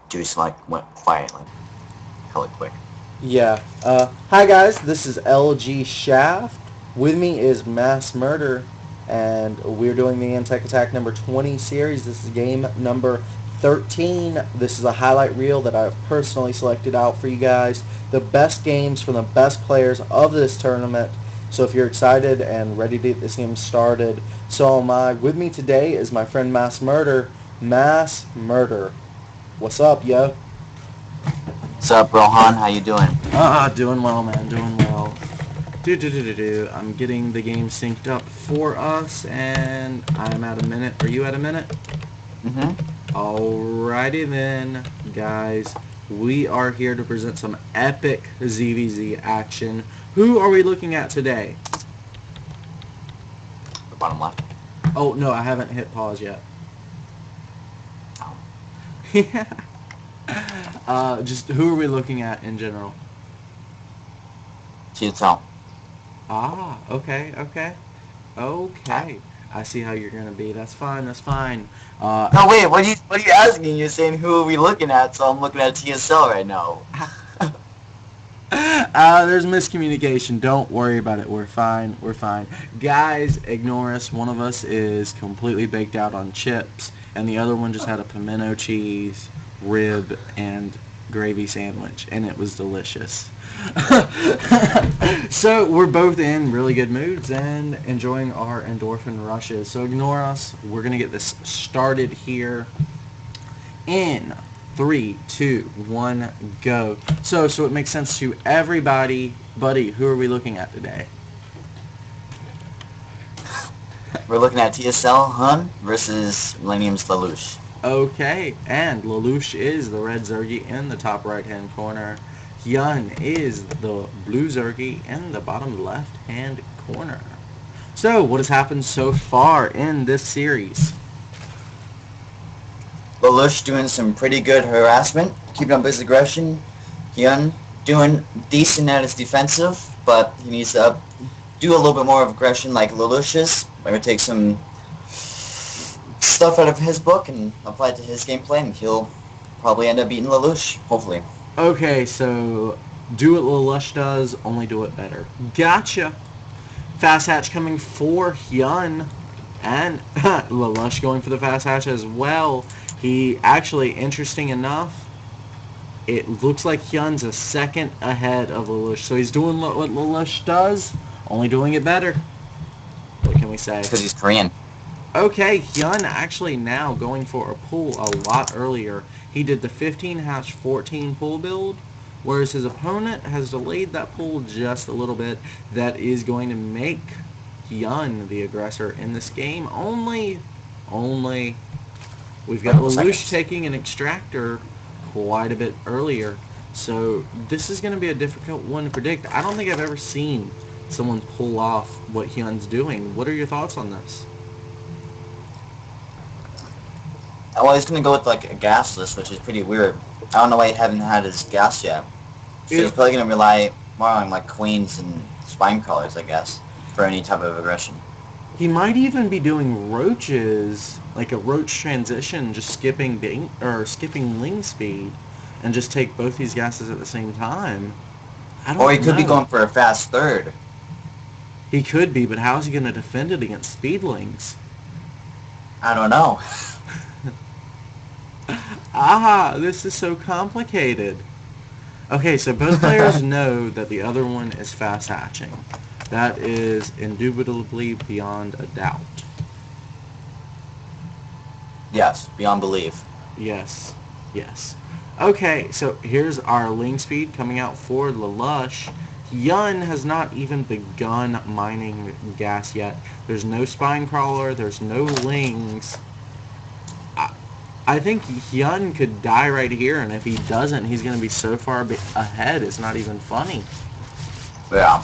Juice like went quiet, like hella quick. Yeah. Hi guys, this is LG Shaft. With me is MassMurder, and we're doing the Antec Attack number 20 series. This is game number 13. This is a highlight reel that I've personally selected out for you guys. The best games from the best players of this tournament. So if you're excited and ready to get this game started, so am I. With me today is my friend MassMurder. MassMurder. What's up, yo? What's up, Rohan? How you doing? Doing well, man. Doing well. I'm getting the game synced up for us, and I'm at a minute. Are you at a minute? Mm-hmm. Alrighty then, guys. We are here to present some epic ZVZ action. Who are we looking at today? The bottom left. Oh, no, I haven't hit pause yet. Oh. Yeah. Just who are we looking at in general? TSL. Okay. I see how you're gonna be. That's fine. No, wait. What are you asking? You're saying who are we looking at? So I'm looking at TSL right now. There's miscommunication. Don't worry about it. We're fine. Guys, ignore us. One of us is completely baked out on chips, and the other one just had a pimento cheese, rib, and gravy sandwich, and it was delicious. So we're both in really good moods and enjoying our endorphin rushes. So ignore us. We're going to get this started here in 3, 2, 1, go. So it makes sense to everybody. Buddy, who are we looking at today? We're looking at TSLHyun versus M+Lalush. Okay, and Lalush is the red Zergy in the top right-hand corner. HyuN is the blue Zergy in the bottom left-hand corner. So, what has happened so far in this series? Lalush doing some pretty good harassment, keeping up his aggression. HyuN doing decent at his defensive, but he needs to do a little bit more of aggression like Lalush's. Maybe take some stuff out of his book and apply it to his gameplay, and he'll probably end up beating Lalush, hopefully. Okay, so do what Lalush does, only do it better. Gotcha. Fast hatch coming for HyuN, and Lalush going for the fast hatch as well. He actually, interesting enough, it looks like HyuN's a second ahead of Lalush. So he's doing what Lalush does, only doing it better. What can we say? Because he's Korean. Okay, HyuN actually now going for a pull a lot earlier. He did the 15 hatch 14 pull build, whereas his opponent has delayed that pull just a little bit. That is going to make HyuN the aggressor in this game. Only we've got Lalush taking an extractor quite a bit earlier. So this is going to be a difficult one to predict. I don't think I've ever seen someone pull off what HyuN's doing. What are your thoughts on this? Well, he's going to go with like a gasless, which is pretty weird. I don't know why he hasn't had his gas yet. So he's probably going to rely more on like queens and spine crawlers, I guess, for any type of aggression. He might even be doing roaches, like a roach transition, just skipping ling speed, and just take both these gases at the same time. I don't know. Or he could be going for a fast third. He could be, but how's he going to defend it against speedlings? I don't know. This is so complicated. Okay, so both players know that the other one is fast hatching. That is indubitably beyond a doubt. Yes, beyond belief. Yes. Okay, so here's our ling speed coming out for Lalush. HyuN has not even begun mining gas yet. There's no spine crawler, there's no lings. I think HyuN could die right here, and if he doesn't, he's going to be so far ahead, it's not even funny. Yeah.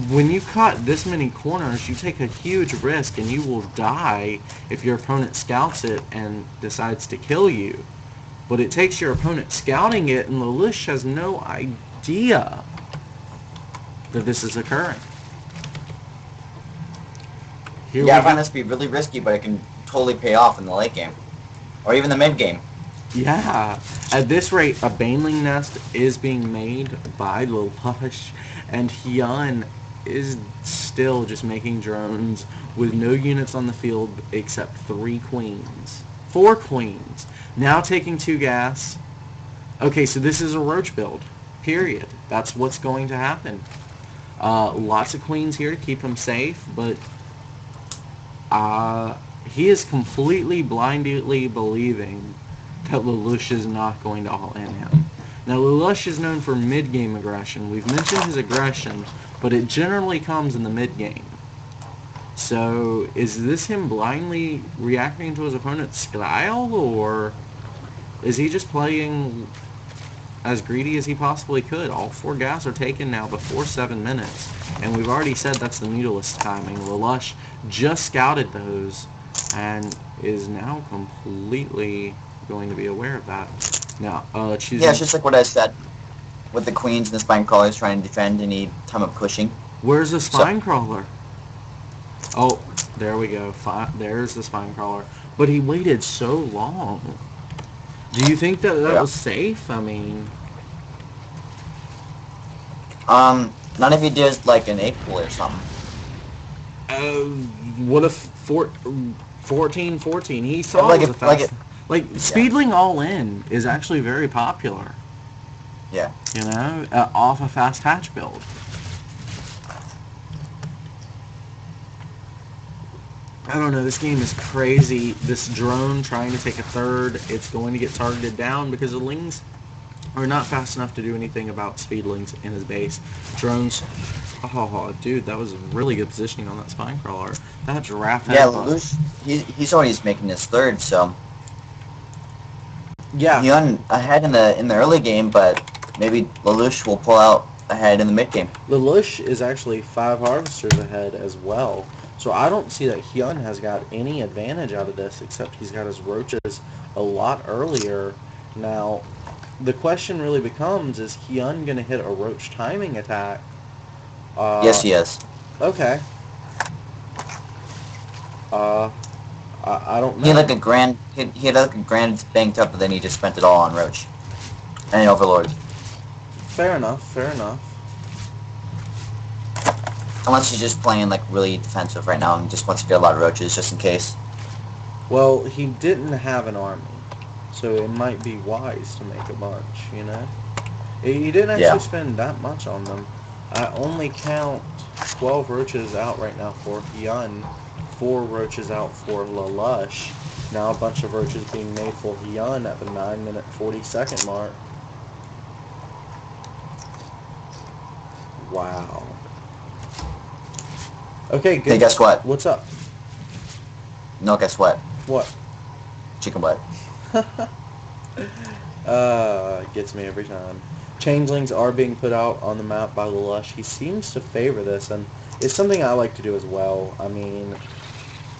When you cut this many corners, you take a huge risk, and you will die if your opponent scouts it and decides to kill you. But it takes your opponent scouting it, and Lalush has no idea. that this is occurring. Here Yeah, I we find go. this to be really risky, but it can totally pay off in the late game. Or even the mid game. Yeah. At this rate, a baneling nest is being made by Lalush, and HyuN is still just making drones with no units on the field except 3 queens. 4 queens. Now taking 2 gas. Okay, so this is a roach build. Period. That's what's going to happen. Lots of queens here to keep him safe, but he is completely blindly believing that Lalush is not going to all-in him. Now, Lalush is known for mid-game aggression. We've mentioned his aggression, but it generally comes in the mid-game. So, is this him blindly reacting to his opponent's style, or is he just playing as greedy as he possibly could? All 4 gas are taken now before 7 minutes, and we've already said that's the Mutalisk timing. Lalush just scouted those and is now completely going to be aware of that. Now, choosing... Yeah, it's just like what I said. With the queens and the spine crawlers trying to defend any time of pushing. Where's the spine crawler? Oh, there we go. There's the spine crawler. But he waited so long. Do you think that was safe? I mean... Not if he did like an 8 pool or something. What if 14-14? He saw it was a fast... Speedling all in is actually very popular. Yeah. You know, off a fast hatch build. I don't know, this game is crazy. This drone trying to take a third, it's going to get targeted down because the lings are not fast enough to do anything about speedlings in his base. Drones, oh dude, that was really good positioning on that spine crawler. That giraffe. Yeah, Lelouch, he's always making his third, so yeah, HyuN ahead in the early game, but maybe Lelouch will pull out ahead in the mid game. Lelouch is actually 5 harvesters ahead as well. So I don't see that HyuN has got any advantage out of this, except he's got his roaches a lot earlier. Now, the question really becomes, is HyuN going to hit a roach timing attack? Yes, he is. Okay. I don't know. He had like a grand banked up, but then he just spent it all on roach and overlord. Fair enough. Unless he's just playing like really defensive right now and just wants to get a lot of roaches just in case. Well, he didn't have an army, so it might be wise to make a bunch, you know? He didn't actually spend that much on them. I only count 12 roaches out right now for HyuN, 4 roaches out for Lalush. Now a bunch of roaches being made for HyuN at the 9-minute 40-second mark. Wow. Okay, good. Hey, guess what? What's up? No, guess what? What? Chicken butt. Gets me every time. Changelings are being put out on the map by Lalush. He seems to favor this, and it's something I like to do as well. I mean,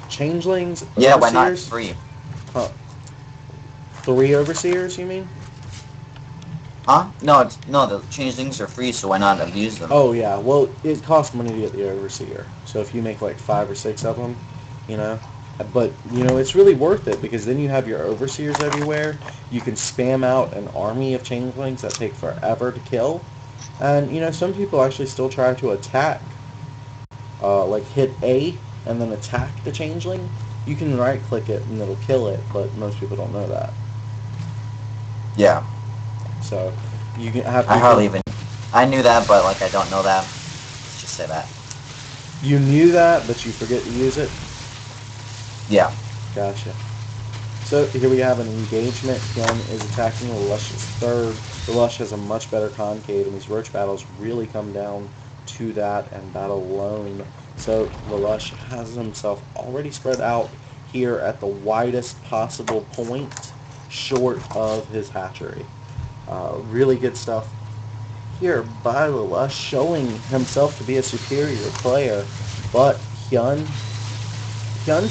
changelings... Yeah, why not 3? Huh. 3 overseers, you mean? Huh? No, the changelings are free, so why not abuse them? Oh, yeah. Well, it costs money to get the overseer. So if you make like 5 or 6 of them, you know... But, you know, it's really worth it, because then you have your overseers everywhere. You can spam out an army of changelings that take forever to kill. And, you know, some people actually still try to attack. Like, hit A and then attack the changeling. You can right-click it and it'll kill it, but most people don't know that. Yeah. So, you can have... I knew that, but, like, I don't know that. Let's just say that. You knew that, but you forget to use it? Yeah. Gotcha. So here we have an engagement. HyuN is attacking Lelouch's third. Lelouch has a much better concave, and these roach battles really come down to that and battle alone. So Lelouch has himself already spread out here at the widest possible point short of his hatchery. Really good stuff here by Lelouch, showing himself to be a superior player, but HyuN's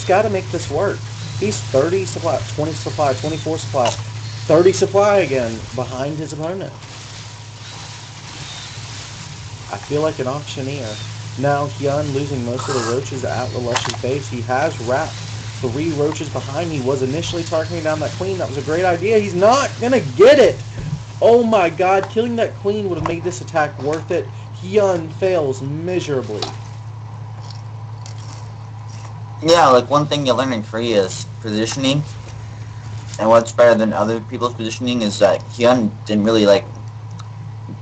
got to make this work. He's 30 supply, 20 supply, 24 supply, 30 supply again behind his opponent. I feel like an auctioneer. Now HyuN losing most of the roaches at Lalush's base. He has wrapped 3 roaches behind. He was initially targeting down that queen. That was a great idea. He's not going to get it. Oh my god, killing that queen would have made this attack worth it. HyuN fails miserably. Yeah, like one thing you learn in Korea is positioning. And what's better than other people's positioning is that HyuN didn't really like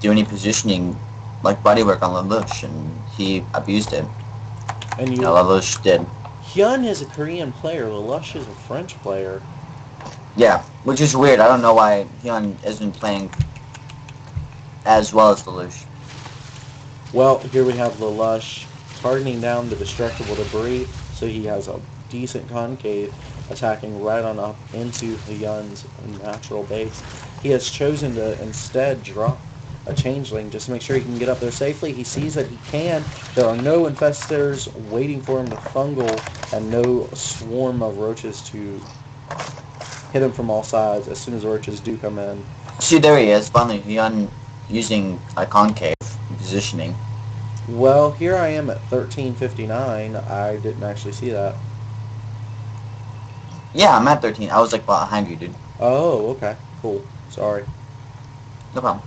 do any positioning like bodywork on Lalush, and he abused it. And You know, Lalush did. HyuN is a Korean player. Lalush is a French player. Yeah, which is weird. I don't know why HyuN isn't playing as well as Lalush. Well, here we have Lalush targeting down the destructible debris, so he has a decent concave attacking right on up into HyuN's natural base. He has chosen to instead drop a changeling just to make sure he can get up there safely. He sees that he can. There are no infestors waiting for him to fungal and no swarm of roaches to hit him from all sides as soon as roaches do come in. See, there he is. Finally, HyuN using a concave positioning. Well, here I am at 1359. I didn't actually see that. Yeah, I'm at 13. I was like behind you, dude. Oh, okay. Cool. Sorry. No problem.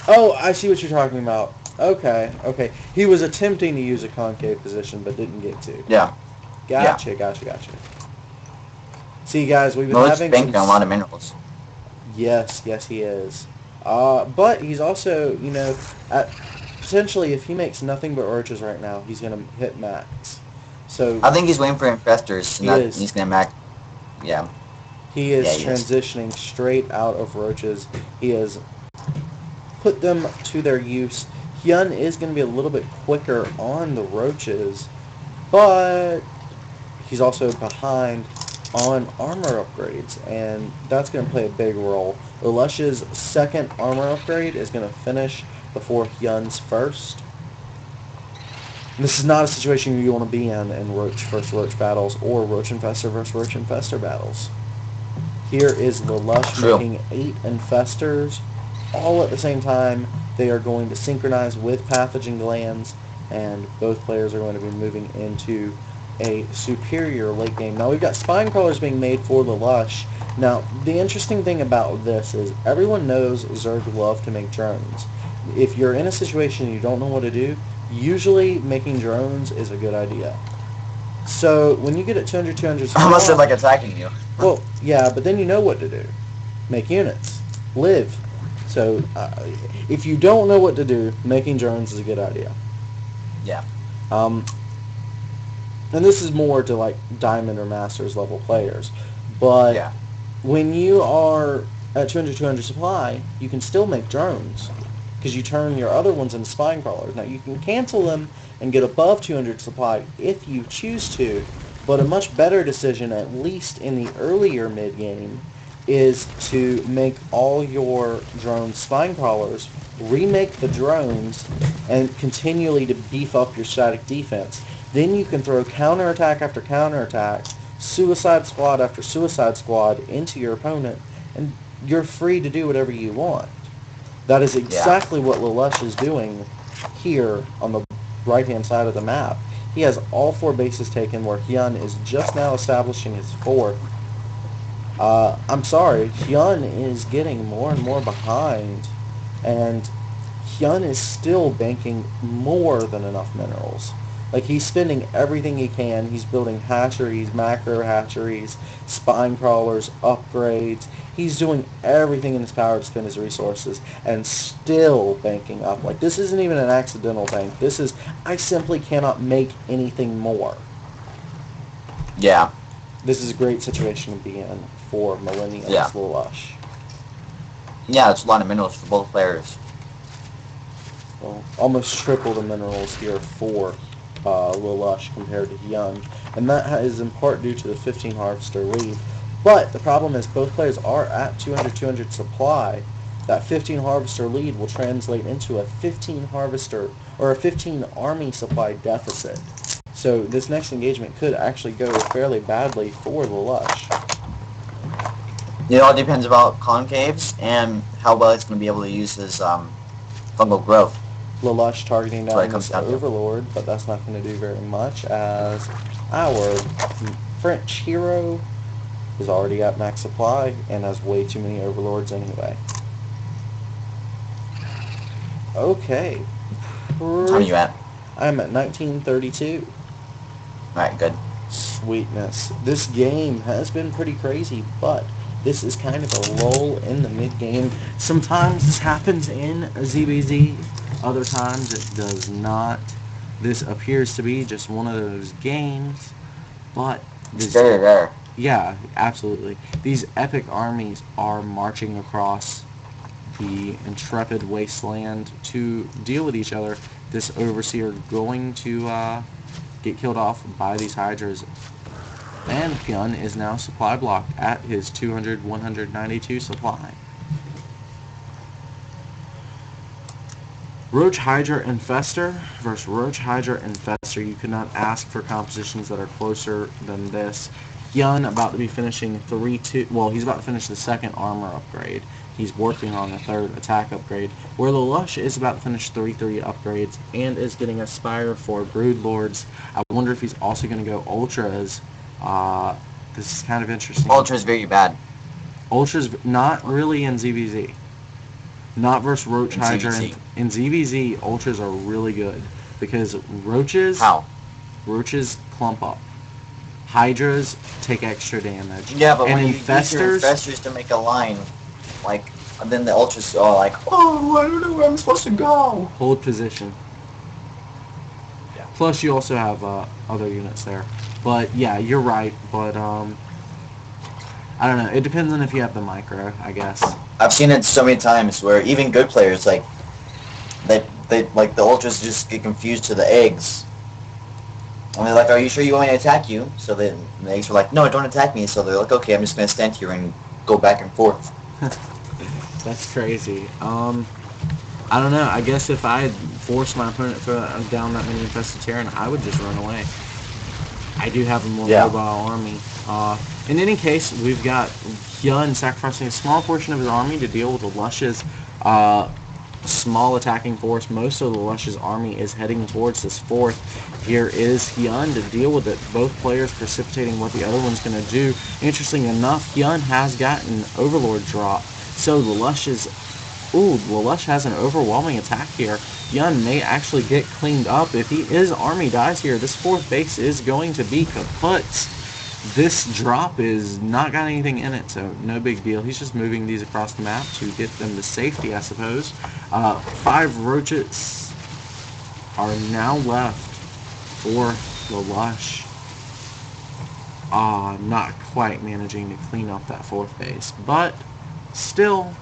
Oh, I see what you're talking about. Okay, okay. He was attempting to use a concave position, but didn't get to. Yeah. Gotcha. See, guys, we've been Well, having banking on a lot of minerals. Yes, he is. But he's also, potentially, if he makes nothing but roaches right now, he's going to hit max. So I think he's waiting for infestors, and he's going to max. Yeah. He is transitioning straight out of roaches. He has put them to their use. HyuN is going to be a little bit quicker on the roaches, but he's also behind on armor upgrades, and that's going to play a big role. Lalush's second armor upgrade is going to finish before HyuN's first. And this is not a situation you want to be in roach versus roach battles or roach infestor versus roach infestor battles. Here is Lalush making 8 infestors all at the same time. They are going to synchronize with pathogen glands, and both players are going to be moving into a superior late game. Now we've got spine crawlers being made for Lalush. Now the interesting thing about this is everyone knows Zerg love to make drones. If you're in a situation and you don't know what to do, usually making drones is a good idea. So when you get at 200, I almost said like attacking you. Well, yeah, but then you know what to do. Make units. Live. So if you don't know what to do, making drones is a good idea. Yeah. And this is more to like Diamond or Masters level players. But when you are at 200 supply, you can still make drones because you turn your other ones into spine crawlers. Now you can cancel them and get above 200 supply if you choose to, but a much better decision, at least in the earlier mid-game, is to make all your drones spine crawlers, remake the drones, and continually to beef up your static defense. Then you can throw counterattack after counterattack, suicide squad after suicide squad into your opponent, and you're free to do whatever you want. That is exactly what Lalush is doing here on the right-hand side of the map. He has all 4 bases taken, where HyuN is just now establishing his 4th. I'm sorry, HyuN is getting more and more behind, and HyuN is still banking more than enough minerals. Like, he's spending everything he can. He's building hatcheries, macro hatcheries, spine crawlers, upgrades. He's doing everything in his power to spend his resources and still banking up. Like, this isn't even an accidental bank. This is, I simply cannot make anything more. Yeah. This is a great situation to be in for Millennium's Lalush. Yeah, it's a lot of minerals for both players. Well, almost triple the minerals here for Lalush compared to HyuN, and that is in part due to the 15 harvester lead. But the problem is both players are at 200 supply. That 15 harvester lead will translate into a 15 harvester or a 15 army supply deficit. So this next engagement could actually go fairly badly for Lalush. It all depends about concaves and how well it's going to be able to use his fungal growth. Lelouch targeting That's what down it comes this down to. Overlord, but that's not going to do very much as our French hero has already got max supply and has way too many Overlords anyway. Okay. What time are you at? I'm at 1932. Alright, good. Sweetness. This game has been pretty crazy, but this is kind of a lull in the mid-game. Sometimes this happens in ZBZ, other times it does not. This appears to be just one of those games, but It's very rare. yeah, absolutely. These epic armies are marching across the intrepid wasteland to deal with each other. This Overseer going to get killed off by these Hydras. And HyuN is now supply blocked at his 192 supply. Roach Hydra Infester versus Roach Hydra Infester. You could not ask for compositions that are closer than this. HyuN about to be finishing 3-2. Well, he's about to finish the second armor upgrade. He's working on the third attack upgrade. Where Lelouch is about to finish 3-3 upgrades and is getting a Spire for Broodlords. I wonder if he's also going to go Ultras. This is kind of interesting. Ultra's very bad. Ultra's not really in ZBZ. Not versus Roach In Hydra. ZBZ. In ZBZ, Ultras are really good because Roaches... How? Roaches clump up. Hydras take extra damage. Yeah, but and when you use your infestors to make a line, like, and then the Ultras are like, oh, I don't know where I'm supposed to go. Hold position. Yeah. Plus, you also have other units there. But, yeah, you're right. But, I don't know. It depends on if you have the micro, I guess. I've seen it so many times where even good players, like, they like, the Ultras just get confused to the eggs. And they're like, are you sure you want me to attack you? So the eggs are like, no, don't attack me. So they're like, okay, I'm just going to stand here and go back and forth. That's crazy. I don't know. I guess if I had forced my opponent to throw down that many infested Terran, I would just run away. I do have a more mobile army. In any case, we've got HyuN sacrificing a small portion of his army to deal with Lelouch's small attacking force. Most of Lelouch's army is heading towards this fourth. Here is HyuN to deal with it. Both players precipitating what the other one's going to do. Interesting enough, HyuN has gotten Overlord drop. So Lelouch has an overwhelming attack here. HyuN may actually get cleaned up. If his army dies here, this fourth base is going to be kaput. This drop is not got anything in it, so no big deal. He's just moving these across the map to get them to safety, I suppose. 5 Roaches are now left for Lelouch. Not quite managing to clean up that fourth base, but still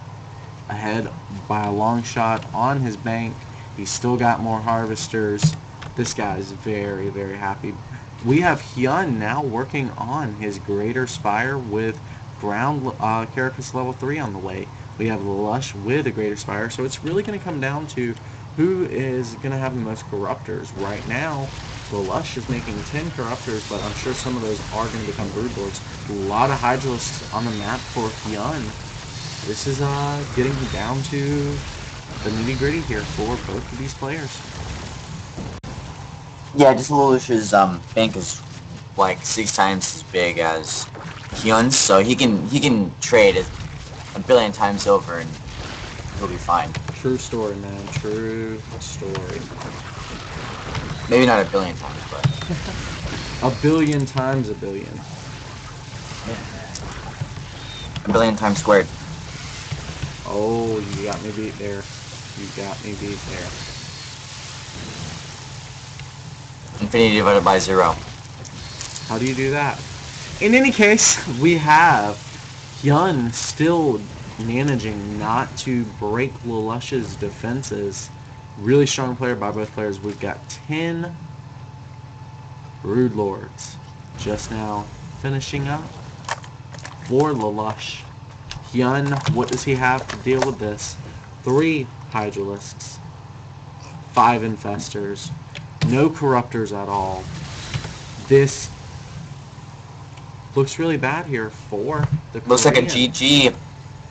ahead by a long shot on his bank. He's still got more harvesters. This guy is very, very happy. We have HyuN now working on his Greater Spire with Ground Carapace level 3 on the way. We have Lelouch with a Greater Spire, so it's really going to come down to who is going to have the most Corruptors. Right now, Lelouch is making 10 Corruptors, but I'm sure some of those are going to become Broodlords. A lot of Hydralisks on the map for HyuN. This is getting down to the nitty-gritty here for both of these players. Yeah, just Lelouch's bank is like 6 times as big as HyuN's, so he can trade it a billion times over and he'll be fine. True story, man. True story. Maybe not a billion times, but a billion times a billion. a billion times squared. Oh, you got me beat there. You got me beat there. Infinity divided by 0. How do you do that? In any case, we have HyuN still managing not to break Lelouch's defenses. Really strong player by both players. We've got 10 Broodlords just now finishing up for Lelouch. HyuN, what does he have to deal with this? 3 Hydralisks, 5 Infestors, no Corruptors at all. This looks really bad here for the Looks like a Korean. GG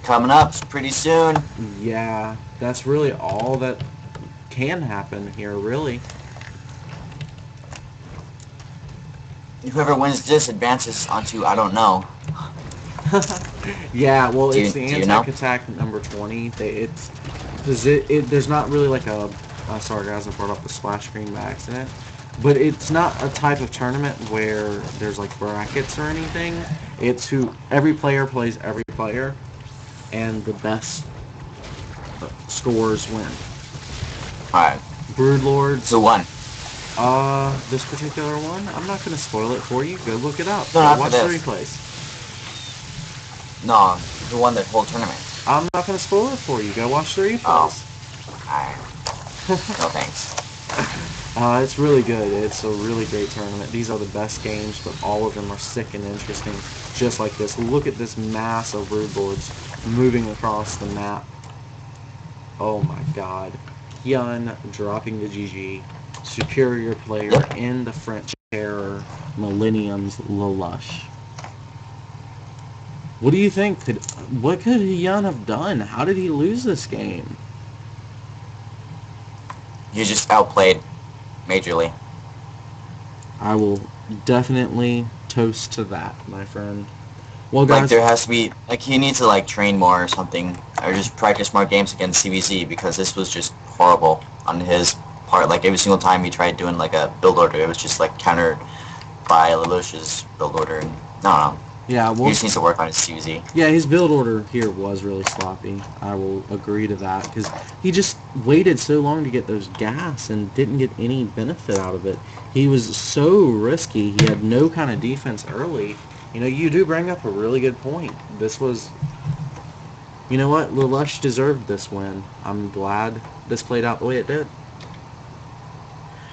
coming up pretty soon. Yeah, that's really all that can happen here, really. Whoever wins this advances onto I don't know. Yeah, well, Do it's you the do you know? Attack number 20. There's not really like a... sorry, guys, I brought up the splash screen by accident. But it's not a type of tournament where there's like brackets or anything. It's every player plays every player, and the best scores win. Alright. Broodlords. Who won? This particular one, I'm not going to spoil it for you. Go look it up. No, Go not for watch the this. replays. No, who won the whole tournament? I'm not going to spoil it for you. Go watch the replays. Oh. Alright. No thanks. It's really good. It's a really great tournament. These are the best games, but all of them are sick and interesting, just like this. Look at this mass of broodlords moving across the map. Oh my god. HyuN dropping the GG. Superior player in the French Terror, M+Lalush. What do you think? What could HyuN have done? How did he lose this game? You just outplayed majorly. I will definitely toast to that, my friend. Well, guys, Like there has to be he needs to like train more or something, or just practice more games against CVZ because this was just horrible on his part. Like every single time he tried doing like a build order, it was just like countered by Lalush's build order. And no, yeah, he just needs to work on his CVZ. yeah, his build order here was really sloppy. I will agree to that because he just waited so long to get those gas and didn't get any benefit out of it. He was so risky. He had no kind of defense early. You know, you do bring up a really good point. This was, you know what, Lalush deserved this win. I'm glad this played out the way it did.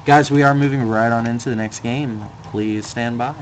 Guys, we are moving right on into the next game. Please stand by.